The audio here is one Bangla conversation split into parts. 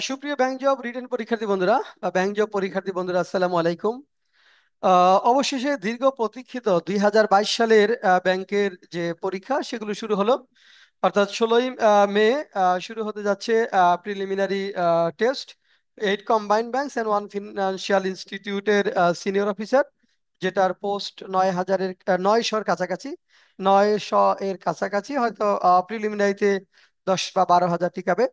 সুপ্রিয় ব্যাংক জব রিটেন পরীক্ষার্থী বন্ধুরা বা ব্যাংক জব পরীক্ষার্থী বন্ধুরা, আসসালামু আলাইকুম। অবশেষে দীর্ঘ প্রতীক্ষিত 2022 সালের ব্যাংকের যে পরীক্ষা সেগুলো শুরু হলো। অর্থাৎ 16ই মে শুরু হতে যাচ্ছে preliminary test. 8 combined banks and 1 financial ইনস্টিটিউটের সিনিয়র অফিসার, যেটার পোস্ট 9,000-900-র কাছাকাছি। 900 এর কাছাকাছি, হয়তো প্রিলিমিনারিতে 10 বা 12 হাজার টিকাবে।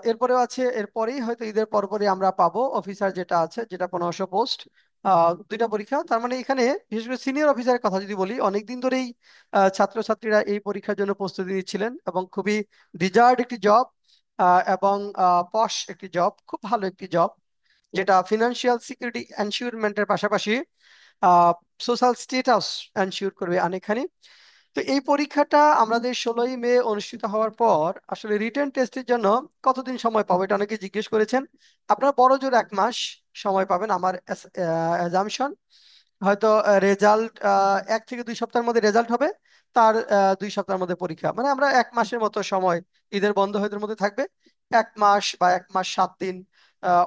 এরপরেও আছে, এরপরেই হয়তো ঈদের পরপরই আমরা পাবো অফিসার, যেটা আছে, যেটা 1500 পোস্ট। দুইটা পরীক্ষা, তার মানে এখানে বিশেষ করে সিনিয়র অফিসারের কথা যদি বলি, অনেকদিন ধরেই ছাত্রছাত্রীরা এই পরীক্ষার জন্য প্রস্তুতি নিচ্ছিলেন এবং খুবই ডিজার্ড একটি জব, এবং পশ একটি জব, খুব ভালো একটি জব, যেটা ফিনান্সিয়াল সিকিউরিটি এনশিওরমেন্টের পাশাপাশি সোশ্যাল স্টেটাস এনশিওর করবে অনেকখানি। তো এই পরীক্ষাটা আমাদের 16ই মে অনুষ্ঠিত হওয়ার পর আসলে রিটেন টেস্টের জন্য কতদিন সময় পাবো, এটা অনেকে জিজ্ঞেস করেছেন। আপনার বড় জোর 1 মাস সময় পাবেন, আমার অ্যাজামশন। হয়তো রেজাল্ট 1 থেকে 2 সপ্তাহের মধ্যে রেজাল্ট হবে, তার 2 সপ্তাহের মধ্যে পরীক্ষা, মানে আমরা 1 মাসের মতো সময়, ঈদের বন্ধ হয়তো মধ্যে থাকবে। 1 মাস বা 1 মাস 7 দিন,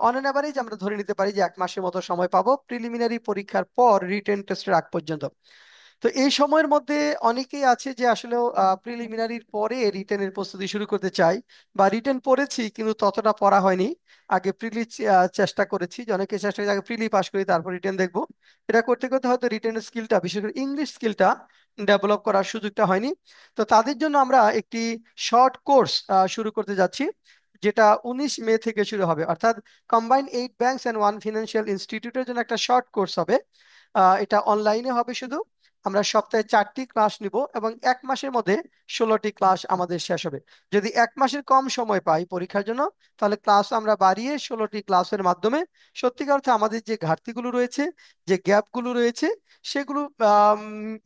অন অ্যান অ্যাভারেজ আমরা ধরে নিতে পারি যে 1 মাসের মতো সময় পাবো প্রিলিমিনারি পরীক্ষার পর রিটেন টেস্টের আগ পর্যন্ত। তো এই সময়ের মধ্যে অনেকেই আছে যে আসলে প্রিলিমিনারির পরে রিটেনের প্রস্তুতি শুরু করতে চাই, বা রিটেন পড়েছি কিন্তু ততটা পড়া হয়নি। আগে প্রিলি চেষ্টা করেছি, যে অনেকে চেষ্টা করে আগে প্রিলি পাস করি তারপর রিটেন দেখবো। এটা করতে করতে হয়তো রিটেনের স্কিলটা, বিশেষ করে ইংলিশ স্কিলটা ডেভেলপ করার সুযোগটা হয়নি। তো তাদের জন্য আমরা একটি শর্ট কোর্স শুরু করতে যাচ্ছি, যেটা 19 মে থেকে শুরু হবে। অর্থাৎ কম্বাইন্ড 8 ব্যাংকস অ্যান্ড 1 ফিনান্সিয়াল ইনস্টিটিউটের জন্য একটা শর্ট কোর্স হবে। এটা অনলাইনে হবে শুধু। আমরা সপ্তাহে 4টি ক্লাস নিব এবং 1 মাসের মধ্যে 16টি ক্লাস আমাদের শেষ হবে। যদি 1 মাসের কম সময় পাই পরীক্ষার জন্য, তাহলে ক্লাস আমরা বাড়িয়ে 16টি ক্লাসের মাধ্যমে সত্যিকার অর্থে আমাদের যে ঘাটতিগুলো রয়েছে, যে গ্যাপগুলো রয়েছে, সেগুলো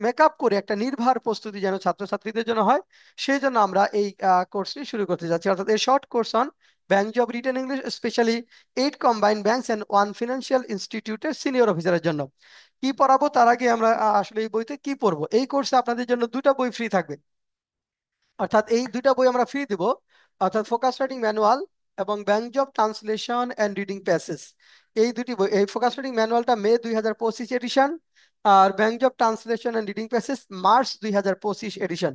মেকআপ করে একটা নির্ভর প্রস্তুতি যেন ছাত্রছাত্রীদের জন্য হয়, সেই জন্য আমরা এই কোর্সটি শুরু করতে যাচ্ছি। অর্থাৎ এই short course on bank job written English, specially 8 combined banks and 1 financial ইনস্টিটিউটের সিনিয়র অফিসারের জন্য। কি পড়াবো তার আগে আমরা আসলে এই বইতে কি পড়বো। এই কোর্সে আপনাদের জন্য দুটা বই ফ্রি থাকবে, অর্থাৎ এই দুটা বই আমরা ফ্রি দিব। অর্থাৎ ফোকাস রাইটিং ম্যানুয়াল এবং bank job translation and reading passage. এই দুটি বই, এই ফোকাস রাইটিং ম্যানুয়ালটা মে 2025 এডিশন, আর bank job translation and reading passage March 2025 edition.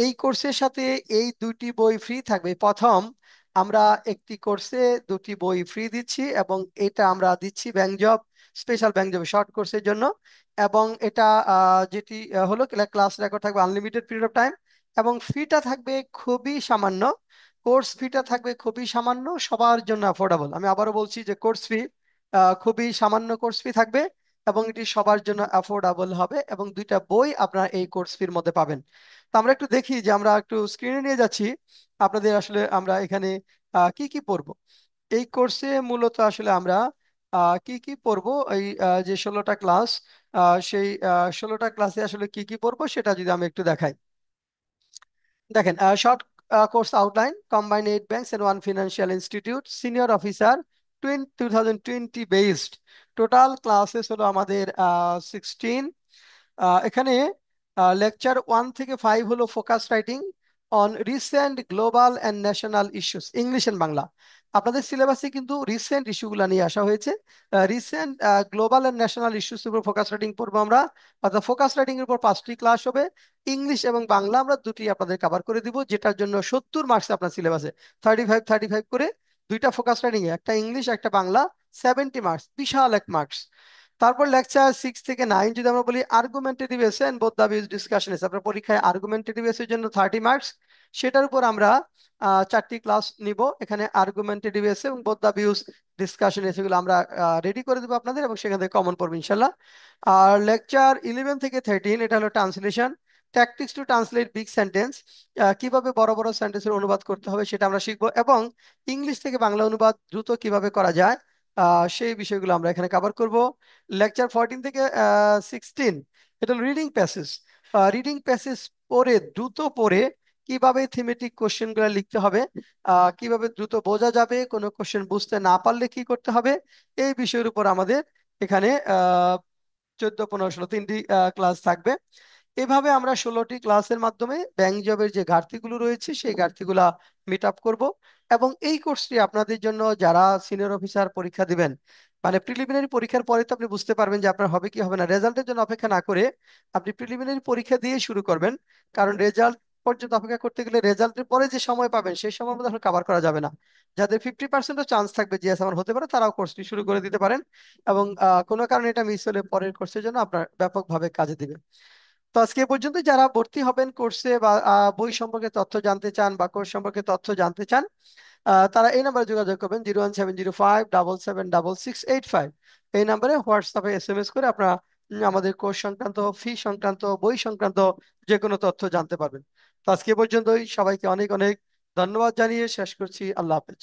এই কোর্সের সাথে এই দুটি বই ফ্রি থাকবে। প্রথম আমরা একটি কোর্সে দুটি বই ফ্রি দিচ্ছি, এবং এটা আমরা দিচ্ছি bank job, special bank job short কোর্সের জন্য। এবং এটা যেটি হলো ক্লাস রেকর্ড থাকবে আনলিমিটেড পিরিয়ড অফ টাইম, এবং ফিটা থাকবে খুবই সামান্য। কোর্স ফিটা থাকবে খুবই সামান্য, সবার জন্য অ্যাফোর্ডেবল। আমি আবারও বলছি যে কোর্স ফি খুবই সামান্য কোর্স ফি থাকবে, এবং এটি সবার জন্য অ্যাফোর্ডেবল হবে, এবং দুইটা বই আপনারা এই কোর্স ফির মধ্যে পাবেন। তো আমরা একটু দেখি, যে আমরা একটু স্ক্রিনে নিয়ে যাচ্ছি আপনাদের, আসলে আমরা এখানে কি কি পড়বো এই কোর্সে। মূলত আসলে আমরা কি কি পড়বো, এই যে 16টা ক্লাস, সেই 16টা ক্লাসে আসলে কি কি পড়বো সেটা যদি আমি একটু দেখাই। দেখেন, short course outline: combined 8 banks and 1 financial institute, senior officer, 2020 based. Total classes হলো আমাদের 16। এখানে লেকচার 1 থেকে 5 হলো focus writing on recent global and national issues, English and Bangla. আপনাদের সিলেবাসে কিন্তু রিসেন্ট ইস্যুগুলো নিয়ে আসা হয়েছে। Recent global and national issues উপর ফোকাস রাইটিং পড়বো আমরা। অর্থাৎ ফোকাস রাইটিং এর উপর 5টি ক্লাস হবে। ইংলিশ এবং বাংলা আমরা দুটি আপনাদের কভার করে দিব, যেটার জন্য 70 মার্কস আপনার সিলেবাসে, 35 35 করে। দুইটা ফোকাস রাইটিং এ, একটা ইংলিশ একটা বাংলা, 70 মার্কস, বিশাল এক মার্কস। তারপর লেকচার 6 থেকে 9 যদি আমরা বলি argumentative essay and both the views discussion essay, আপনার পরীক্ষায় আর্গুমেন্টেটিভ এসের জন্য 30 মার্কস। সেটার উপর আমরা 4টি ক্লাস নিব। এখানে আর্গুমেন্টেটিভ এসে এবং বোথ দা ভিউজ ডিসকাশন এসে গুলো আমরা রেডি করে দেবো আপনাদের, এবং সেখান থেকে কমন পড়বে ইনশাল্লাহ। আর লেকচার 11 থেকে 13 এটা হলো translation, tactics to translate big sentence. কিভাবে বড় বড় সেন্টেন্সের অনুবাদ করতে হবে সেটা আমরা শিখবো, এবং ইংলিশ থেকে বাংলা অনুবাদ দ্রুত কিভাবে করা যায় সেই বিষয়গুলো আমরা এখানে কভার করব। লেকচার 14 থেকে 16 এটা রিডিং প্যাসেজ। রিডিং প্যাসেজ পড়ে, দ্রুত পড়ে কিভাবে থিমেটিক কোশ্চেন গুলো লিখতে হবে, কিভাবে দ্রুত বোঝা যাবে, কোনো কোশ্চেন বুঝতে না পারলে কি করতে হবে, এই বিষয়ের উপর আমাদের এখানে 14 15 16 3টি ক্লাস থাকবে। এভাবে আমরা 16টি ক্লাসের মাধ্যমে ব্যাংক জবের যে ঘাটতিগুলো রয়েছে সেই ঘাটতিগুলা মিট আপ করবো। এবং এই কোর্সটি আপনাদের জন্য যারা সিনিয়র অফিসার পরীক্ষা দিবেন, মানে প্রিলিমিনারি পরীক্ষার পরে তো আপনি বুঝতে পারবেন যে আপনার হবে কি হবে না, রেজাল্টের জন্য অপেক্ষা না করে আপনি প্রিলিমিনারি পরীক্ষা দিয়ে শুরু করবেন। কারণ রেজাল্ট পর্যন্ত অপেক্ষা করতে গেলে রেজাল্টের পরে যে সময় পাবেন সেই সময় মধ্যে কভার করা যাবে না। যাদের 50%ও চান্স থাকবে যে আমার হতে পারে তারাও কোর্সটি শুরু করে দিতে পারেন। এবং কোনো কারণে এটা মিস হলে পরের কোর্সের জন্য আপনার ব্যাপকভাবে কাজে দিবে। তো আজকে এ পর্যন্ত, যারা ভর্তি হবেন কোর্সে বা বই সম্পর্কে তথ্য জানতে চান বা কোর্স সম্পর্কে তথ্য জানতে চান, তারা এই নাম্বারে যোগাযোগ করবেন, 01705 766 885। এই নাম্বারে হোয়াটসঅ্যাপে SMS করে আপনারা আমাদের কোর্স সংক্রান্ত, ফি সংক্রান্ত, বই সংক্রান্ত যে কোনো তথ্য জানতে পারবেন। তো আজকে এ পর্যন্তই, সবাইকে অনেক অনেক ধন্যবাদ জানিয়ে শেষ করছি। আল্লাহ হাফেজ।